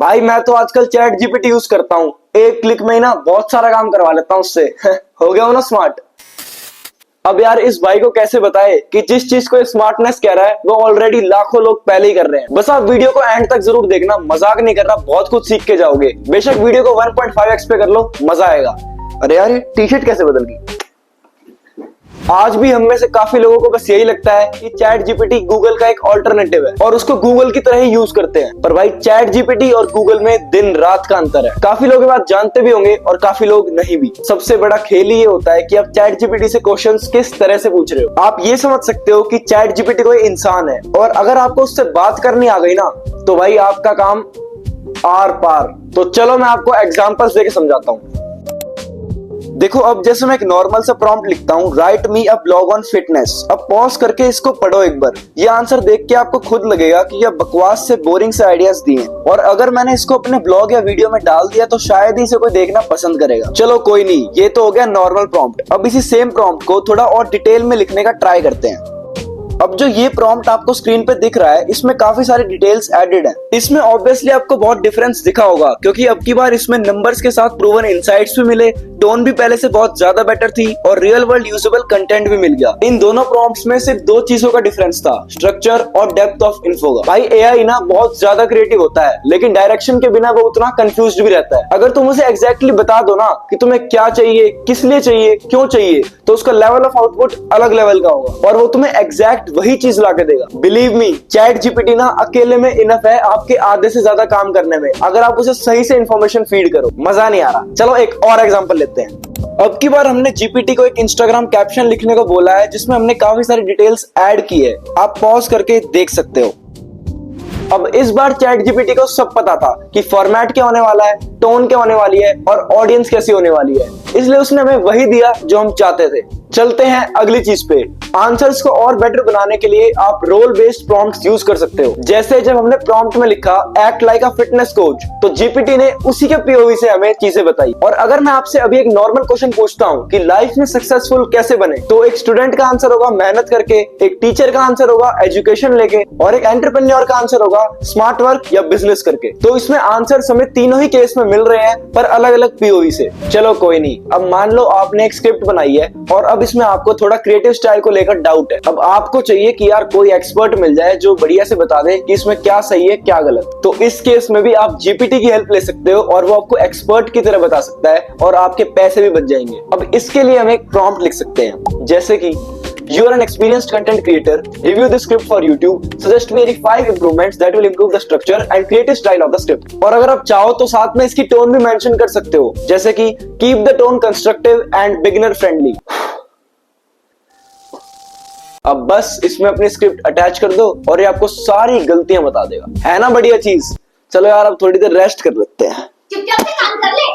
भाई मैं तो आजकल चैट जीपीटी यूज करता हूँ। एक क्लिक में ही ना बहुत सारा काम करवा लेता हूँ उससे। हो गया हूँ ना स्मार्ट। अब यार इस भाई को कैसे बताए कि जिस चीज को स्मार्टनेस कह रहा है वो ऑलरेडी लाखों लोग पहले ही कर रहे हैं। बस आप वीडियो को एंड तक जरूर देखना, मजाक नहीं कर रहा, बहुत कुछ सीख के जाओगे। बेशक वीडियो को 1.5x पे कर लो, मजा आएगा। अरे यार ये टी शर्ट कैसे बदल गई। आज भी हम में से काफी लोगों को बस यही लगता है कि चैट जीपीटी गूगल का एक ऑल्टरनेटिव है और उसको गूगल की तरह ही यूज करते हैं। पर भाई चैट जीपीटी और गूगल में दिन रात का अंतर है। काफी लोग ये बात जानते भी होंगे और काफी लोग नहीं भी। सबसे बड़ा खेल ही ये होता है कि आप चैट जीपीटी से क्वेश्चंस किस तरह से पूछ रहे हो। आप ये समझ सकते हो कि चैट जीपीटी कोई इंसान है और अगर आपको उससे बात करनी आ गई ना तो भाई आपका काम आर पार। तो चलो मैं आपको एग्जांपल्स देके समझाता हूँ। देखो अब जैसे मैं एक नॉर्मल सा प्रॉम्प्ट लिखता हूँ, right me a blog on fitness. अब पॉज करके इसको पढ़ो एक बार। ये आंसर देख के आपको खुद लगेगा कि यह बकवास से बोरिंग से आइडियाज दिए और अगर मैंने इसको अपने ब्लॉग या वीडियो में डाल दिया तो शायद ही इसे कोई देखना पसंद करेगा। चलो कोई नहीं, ये तो हो गया नॉर्मल प्रॉम्प्ट। अब इसी सेम प्रॉम्प्ट को थोड़ा और डिटेल में लिखने का ट्राई करते हैं। अब जो ये प्रॉम्प्ट आपको स्क्रीन पे दिख रहा है इसमें काफी सारे डिटेल्स एडेड हैं। इसमें ऑब्वियसली आपको बहुत डिफरेंस दिखा होगा क्योंकि अब की बार इसमें नंबर्स के साथ प्रूवन इनसाइट्स भी मिले, टोन भी पहले से बहुत ज्यादा बेटर थी और रियल वर्ल्ड यूजेबल कंटेंट भी मिल गया। इन दोनों प्रॉम्प्ट्स में सिर्फ दो चीजों का डिफरेंस था, स्ट्रक्चर और डेप्थ ऑफ इन्फो का। भाई एआई ना बहुत ज्यादा क्रिएटिव होता है लेकिन डायरेक्शन के बिना वो उतना कंफ्यूज्ड भी रहता है। अगर तुम उसे एग्जैक्टली बता दो ना कि तुम्हें क्या चाहिए, किस लिए चाहिए, क्यों चाहिए, तो उसका लेवल ऑफ आउटपुट अलग लेवल का होगा और वो तुम्हें एग्जैक्ट वही चीज ला के देगा। बिलीव मी, चैट जीपीटी ना अकेले में इनफ है आपके आधे से ज्यादा काम करने में, अगर आप उसे सही से इंफॉर्मेशन फीड करो। मजा नहीं आ रहा। चलो एक और एग्जांपल लेते हैं। अब की बार हमने जीपीटी को एक इंस्टाग्राम कैप्शन लिखने को बोला है जिसमें हमने काफी सारी डिटेल्स ऐड की है। आप पॉज करके देख सकते हो। अब इस बार चैट जीपीटी को सब पता था कि फॉर्मेट क्या होने वाला है, टोन क्या होने वाली है और ऑडियंस कैसी होने वाली है, इसलिए उसने हमें वही दिया जो हम चाहते थे। चलते हैं अगली चीज पे। आंसर्स को और बेटर बनाने के लिए आप रोल बेस्ड प्रॉम्प्ट्स यूज कर सकते हो। जैसे जब हमने प्रॉम्प्ट में लिखा act like a fitness coach तो जीपीटी ने उसी के पीओवी से हमें चीजें बताई। और अगर मैं आपसे अभी एक नॉर्मल क्वेश्चन पूछता हूँ कि लाइफ में सक्सेसफुल कैसे बने, तो एक स्टूडेंट का आंसर होगा मेहनत करके, एक टीचर का आंसर होगा एजुकेशन लेके और एक एंटरप्रेन्योर का आंसर होगा स्मार्ट वर्क या बिजनेस करके। तो इसमें आंसर हमें तीनों ही केस में मिल रहे हैं पर अलग अलग पीओवी से। चलो कोई नहीं, अब मान लो आपने एक स्क्रिप्ट बनाई है और अब इसमें आपको थोड़ा क्रिएटिव स्टाइल को लेकर डाउट है। अब आपको चाहिए कि यार कोई एक्सपर्ट मिल जाए जो बढ़िया से बता दे कि इसमें क्या सही है क्या गलत। तो इस केस में भी आप जीपीटी की हेल्प ले सकते हो और वो आपको एक्सपर्ट की तरह बता सकता है और आपके पैसे भी बच जाएंगे। अब इसके लिए हम एक प्रॉम्प्ट लिख सकते हैं जैसे कि You are an experienced content creator. Review the script for YouTube. Suggest me 5 improvements that will improve the structure and creative style of the script. और अगर आप चाहो तो साथ में इसकी टोन भी मेंशन कर सकते हो जैसे कि Keep the tone constructive and beginner friendly. अब बस इसमें अपनी स्क्रिप्ट अटैच कर दो और ये आपको सारी गलतियां बता देगा। है ना बढ़िया चीज। चलो यार अब थोड़ी देर रेस्ट कर लेते हैं। चुपचाप से काम कर ले।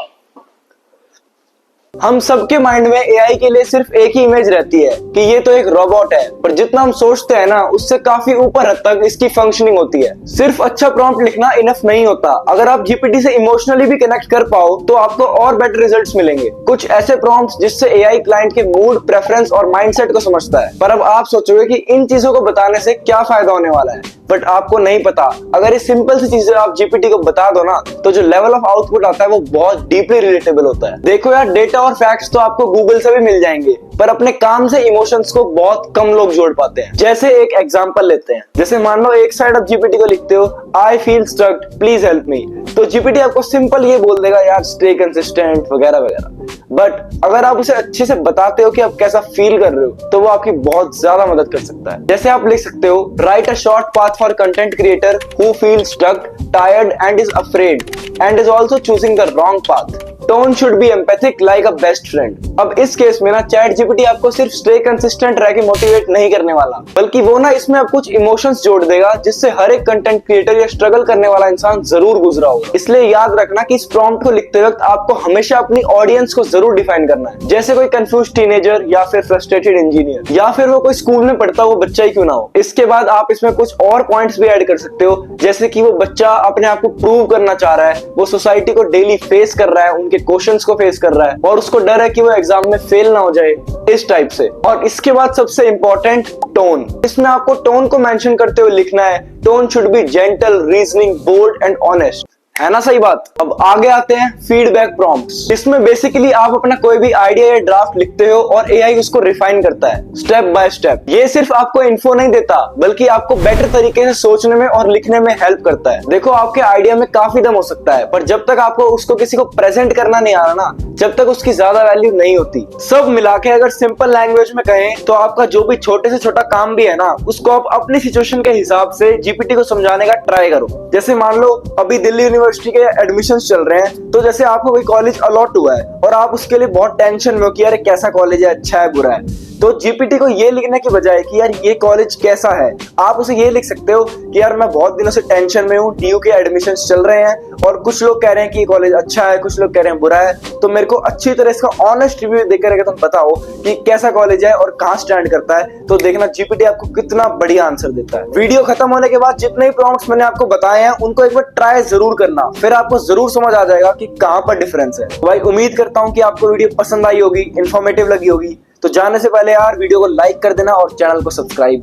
हम सबके माइंड में एआई के लिए सिर्फ एक ही इमेज रहती है कि ये तो एक रोबोट है, पर जितना हम सोचते हैं ना उससे काफी ऊपर हद तक इसकी फंक्शनिंग होती है। सिर्फ अच्छा प्रॉम्प्ट लिखना इनफ नहीं होता। अगर आप जीपीटी से इमोशनली भी कनेक्ट कर पाओ तो आपको और बेटर रिजल्ट्स मिलेंगे। कुछ ऐसे प्रॉम्प्ट्स जिससे एआई क्लाइंट के मूड, प्रेफरेंस और माइंडसेट को समझता है। पर अब आप सोचोगे कि इन चीजों को बताने से क्या फायदा होने वाला है, बट आपको नहीं पता। अगर ये सिंपल सी चीजें आप जीपीटी को बता दो ना तो जो लेवल ऑफ आउटपुट आता है वो बहुत डीपली रिलेटेबल होता है। देखो यार डेटा और फैक्ट्स तो आपको गूगल से भी मिल जाएंगे पर अपने काम से इमोशंस को बहुत कम लोग जोड़ पाते हैं। जैसे एक एग्जांपल लेते हैं। जैसे मान लो एक साइड आप जीपीटी को लिखते हो I feel stuck please help me, तो जीपीटी आपको सिंपल ये बोल देगा यार स्टे कंसिस्टेंट वगैरह वगैरह। बट अगर आप उसे अच्छे से बताते हो कि आप कैसा फील कर रहे हो तो वो आपकी बहुत ज्यादा मदद कर सकता है। जैसे आप लिख सकते हो write a short path for content creator who feel stuck, tired and is afraid and is also choosing the wrong path. Tone should be empathic like a best friend. अब इस केस में ना चैट जीपीटी आपको सिर्फ stay consistent रह के motivate नहीं करने वाला, बल्कि वो ना इसमें अब कुछ इमोशंस जोड़ देगा जिससे हर एक कंटेंट क्रिएटर या स्ट्रगल करने वाला इंसान जरूर गुजरा होगा। इसलिए याद रखना कि इस प्रॉम्प्ट को लिखते वक्त आपको हमेशा अपनी ऑडियंस को जरूर डिफाइन करना है। जैसे कोई कंफ्यूज टीनेजर या फिर फ्रस्ट्रेटेड इंजीनियर या फिर वो कोई स्कूल में पढ़ता हुआ बच्चा ही क्यों ना हो। इसके बाद आप इसमें कुछ और पॉइंट्स भी ऐड कर सकते हो जैसे कि वो बच्चा अपने आप को प्रूव करना चाह रहा है, वो सोसाइटी को डेली फेस कर रहा है, उनके क्वेश्चंस को फेस कर रहा है और उसको डर है कि वो एग्जाम में फेल ना हो जाए, इस टाइप से। और इसके बाद सबसे इंपॉर्टेंट टोन। इसमें आपको टोन को मेंशन करते हुए लिखना है tone should be gentle, reasoning, bold and honest. है ना सही बात। अब आगे आते हैं फीडबैक प्रॉम्प्ट्स। इसमें बेसिकली आप अपना कोई भी आइडिया या ड्राफ्ट लिखते हो और एआई उसको रिफाइन करता है स्टेप बाय स्टेप। ये सिर्फ आपको इन्फो नहीं देता बल्कि आपको बेटर तरीके से सोचने में और लिखने में हेल्प करता है। देखो आपके आइडिया में काफी दम हो सकता है पर जब तक आपको उसको किसी को प्रेजेंट करना नहीं आ रहा ना, जब तक उसकी ज्यादा वैल्यू नहीं होती। सब मिला के अगर सिंपल लैंग्वेज में कहें तो आपका जो भी छोटे से छोटा काम भी है ना, उसको आप अपनी सिचुएशन के हिसाब से जीपीटी को समझाने का ट्राई करो। जैसे मान लो अभी दिल्ली यूनिवर्सिटी के एडमिशंस चल रहे हैं, तो जैसे आपको कोई कॉलेज अलॉट हुआ है और आप उसके लिए बहुत टेंशन में हो कि यार कैसा कॉलेज है, अच्छा है बुरा है, तो जीपीटी को ये लिखने की बजाय कि यार ये कॉलेज कैसा है, आप उसे ये लिख सकते हो कि यार मैं बहुत दिनों से टेंशन में हूँ, डीयू के एडमिशंस चल रहे हैं और कुछ लोग कह रहे हैं कि ये कॉलेज अच्छा है, कुछ लोग कह रहे हैं बुरा है, तो मेरे को अच्छी तरह इसका ऑनेस्ट रिव्यू देकर अगर तुम बताओ कि कैसा कॉलेज है और कहाँ स्टैंड करता है, तो देखना जीपीटी आपको कितना बढ़िया आंसर देता है। वीडियो खत्म होने के बाद जितने भी प्रॉम्प्ट्स मैंने आपको बताए हैं उनको एक बार ट्राई जरूर करना, फिर आपको जरूर समझ आ जाएगा कि कहाँ पर डिफरेंस है। भाई उम्मीद करता हूँ कि आपको वीडियो पसंद आई होगी, इन्फॉर्मेटिव लगी होगी। तो जाने से पहले यार वीडियो को लाइक कर देना और चैनल को सब्सक्राइब